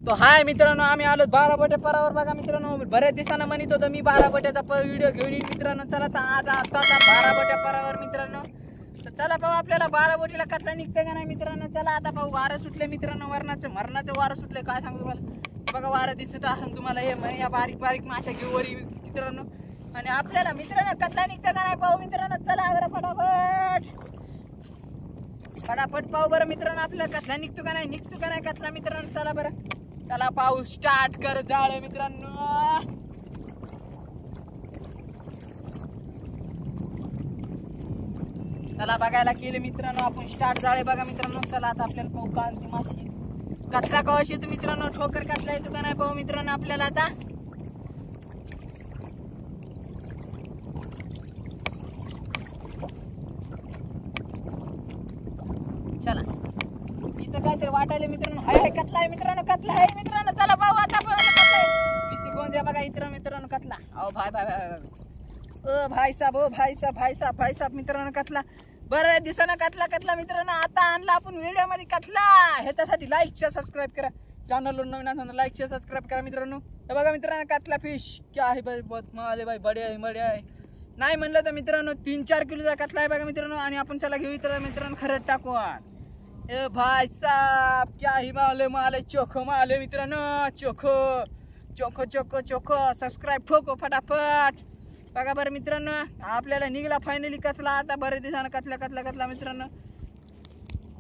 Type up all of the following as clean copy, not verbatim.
तो हाय मित्रांनो, आम्ही आलो 12 बट्या परावर बघा मित्रांनो. बऱ्याच दिवसांना म्हणत होतो मी 12 बट्याचा व्हिडिओ घेऊन येईन मित्रांनो. चला तर आज आता 12 बट्या परावर मित्रांनो. तर चला पाहू आपल्याला 12 बोटीला कचला निघते का नाही मित्रांनो. चला आता पाहू. वारं सुटले मित्रांनो, मरणाचं वारं सुटले. काय सांगू तुम्हाला, बघा वारं दिसत असेल तुम्हाला. हे या बारीक बारीक माशा घेऊ वरी मित्रांनो. आणि आपल्याला मित्रांनो कचला निघते का नाही पाहू मित्रांनो. चला बरं फटाफट पाहू बरं मित्रांनो, आपल्याला कचला निघतो का नाही कचला मित्रांनो. चला बरं, चला पाऊस स्टार्ट कर जाळे मित्रांनो. चला बघायला केले मित्रांनो आपण स्टार्ट जाळे बघा मित्रांनो. चला आता आपल्याला पाहू का माशी कचला कवाशी येतो मित्रांनो. ठोकर कचला येतो का नाही पाहू मित्रांनो आपल्याला आता. चला इथं काहीतरी वाटायला मित्रांनो. हाय कतला आहे मित्रांनो, कतला आहे मित्रांनो. चला पाहू आता किस्ती कोण बघा इथं मित्रांनो कतला. अहो भाई साहेब मित्रांनो कतला. बरं दिसाना कतला मित्रांनो. आता आणला आपण व्हिडिओ मध्ये कतला. ह्याच्यासाठी लाईक शेअर सबस्क्राईब करा. चॅनलवर नवीन असेल लाईक शेअर सबस्क्राईब करा मित्रांनो. हे बघा मित्रांनो कतला फिश क्या आहे भाई, बहुत माल आहे भाई, बढिया आहे. नाही म्हणलं तर मित्रांनो 3-4 किलोचा कतला आहे बघा मित्रांनो. आणि आपण चला घेऊ इथं मित्रांनो खरंच टाकून. ए भाई साहब क्या ही माल आहे, चोखो माल आहे मित्रांनो. चोखो सबस्क्राईब ठोको फटाफट. बघा बरं मित्रांनो आपल्याला निघला फायनली कचला. आता बरेच दिवसानं कचला मित्रांनो.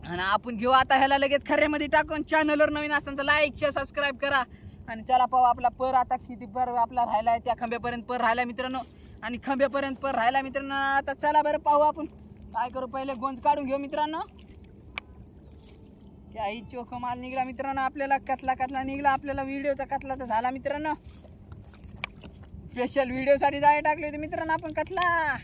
आणि आपण घेऊ आता ह्याला लगेच खऱ्यामध्ये टाकून. चॅनलवर नवीन असेल तर लाईक शेअर सबस्क्राईब करा. आणि चला पाहू आपला पर आता किती पर आपला राहिला आहे. त्या खांब्यापर्यंत पर राहिला मित्रांनो. आणि खांब्यापर्यंत पर राहिला मित्रांनो. आता चला बरं पाहू आपण काय करू. पहिले गोंज काढून घेऊ मित्रांनो. काही चोख माल निघला मित्रांनो आपल्याला. कतला निघला आपल्याला. व्हिडिओचा कतला तर झाला मित्रांनो. स्पेशल व्हिडिओ साठी जाळे टाकले होते मित्रांनो आपण कतला.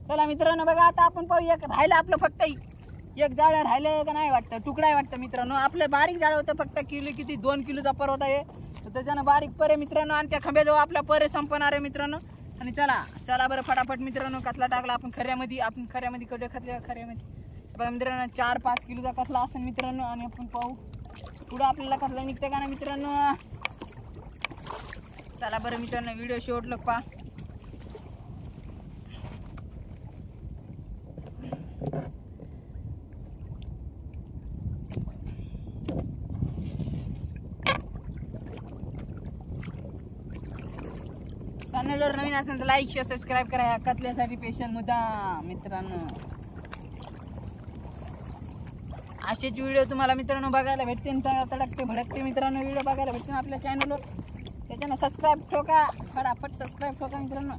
चला मित्रांनो बघा आता आपण पाहू. एक राहिलं आपलं फक्त एक जाळं राहिलं का नाही वाटतं, तुकडा आहे वाटतं मित्रांनो. आपलं बारीक जाळं होतं फक्त किती 2 किलोचा पर होता हे. तर त्याच्यानं बारीक पर आहे मित्रांनो. आणि त्या खांब्याजवळ आपला पर संपणार आहे मित्रांनो. आणि चला बरं फटाफट मित्रांनो कतला टाकला आपण खऱ्यामध्ये. कडे खऱ्यामध्ये बघा मित्रांनो 4-5 किलोचा कतला असेल मित्रांनो. आणि आपण पाहू पुढं आपल्याला कतला निघते का ना मित्रांनो. चला बरं मित्रांनो व्हिडिओ शेवटलं पहा. चॅनलवर नवीन असेल तर लाईक शेअर सबस्क्राईब करा. ह्या कतल्यासाठी स्पेशल मुद्दाम मित्रांनो. असेच व्हिडिओ तुम्हाला मित्रांनो बघायला भेटते. तडकते भडकते मित्रांनो व्हिडिओ बघायला भेटते आपल्या चॅनलवर. त्याच्यानं सबस्क्राईब ठोका फटाफट. सबस्क्राईब ठोका मित्रांनो.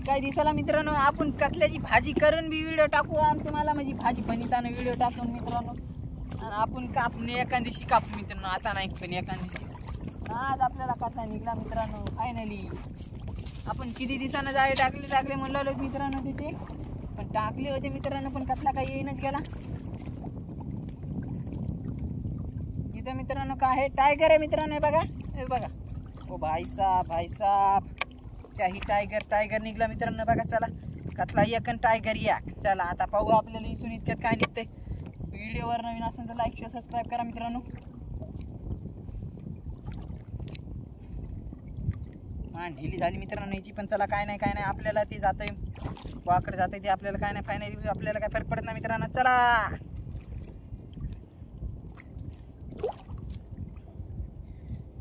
काही दिवसाला मित्रांनो आपण कतल्याची भाजी करून बी व्हिडिओ टाकू. तुम्हाला म्हणजे भाजी बनिताना व्हिडिओ टाकून मित्रांनो. आणि आपण कापून एखाद दिवशी कापू मित्रांनो. आता नाही पण एखाद दिवशी. आज आपल्याला कतला निघला मित्रांनो फायनली. आपण किती दिवसानं जाळे टाकले म्हणलं मित्रांनो त्याचे. पण टाकले होते मित्रांनो पण कतला काही येईनच गेला. इथं मित्रांनो काय आहे टायगर आहे मित्रांनो. हे बघा ओ भाई साहब काही टायगर निघला मित्रांनो. बघा चला कतला एक आणि टायगर एक. चला आता पाहू आपल्याला इथून इतक्यात काय निघतंय. व्हिडिओवर नवीन असेल तर लाईक शेअर सबस्क्राईब करा मित्रांनो. ढिली झाली मित्रांनो याची. पण चला काय नाही आपल्याला ते जातंय वाकड जातंय ते आपल्याला काय नाही फायनली आपल्याला काय फरक पडत नाही मित्रांनो. चला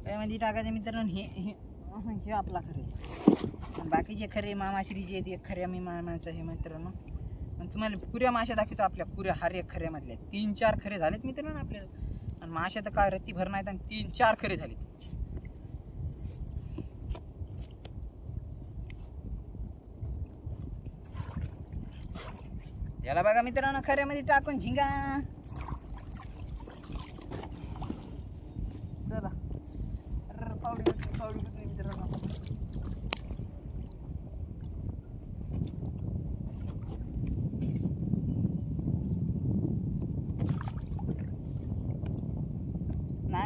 काय मध्ये टाकायचं मित्रांनो. हे आपला खरे. बाकीचे खरे मामाश्रीचे आहेत. एक खऱ्या मी मामाचं हे मित्रांनो. आणि तुम्हाला पुऱ्या माशा दाखवतो आपल्या पुऱ्या हर एक खऱ्यामधल्या 3-4 खरे झालेत मित्रांनो आपल्याला. आणि माशा तर काय रत्ती भर नाहीत. आणि 3-4 खरे झालेत. याला बघा मित्रांनो खऱ्यामध्ये टाकून झिंगा. चला पावडी मित्रांनो.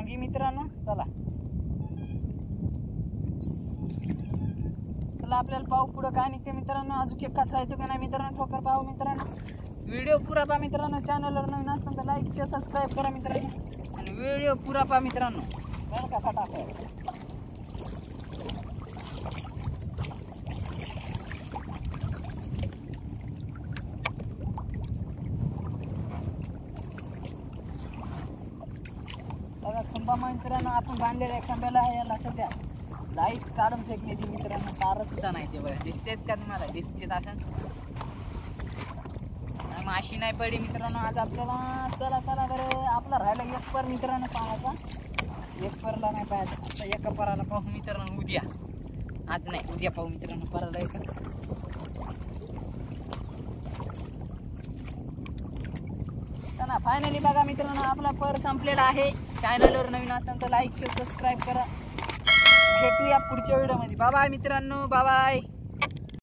वांगी मित्रांनो. चला चला आपल्याला पाहू पुढं काय निघते मित्रांनो. अजून एक कचरा येतो का नाही मित्रांनो ठोकर पाहू मित्रांनो. व्हिडिओ पुरा पहा मित्रांनो. चॅनलवर नवीन असताना लाईक शेअर सबस्क्राईब करा मित्रांनो आणि व्हिडिओ पुरा पहा मित्रांनो. बरं का फटाफट. बघा खंबा मित्रांनो आपण बांधलेल्या खांब्याला याला सध्या लाईट काढून फेकलेली मित्रांनो. तार सुद्धा नाही ते बघा. दिसतेत का तुम्हाला? दिसतेत असं माशी नाही पडली मित्रांनो आज आपल्याला. चला चला बरं आपला राहिला एक पर मित्रांनो पाहायचा. एक परला नाही पाहायचा. आता एका पराला पाहू मित्रांनो उद्या. आज नाही उद्या पाहू मित्रांनो पराला एका. चला फायनली बघा मित्रांनो आपला पर संपलेला आहे. चॅनलवर नवीन असाल तर लाईक शेअर सबस्क्राईब करा. भेटूया पुढच्या व्हिडिओमध्ये. बाय बाय मित्रांनो. Bye bye.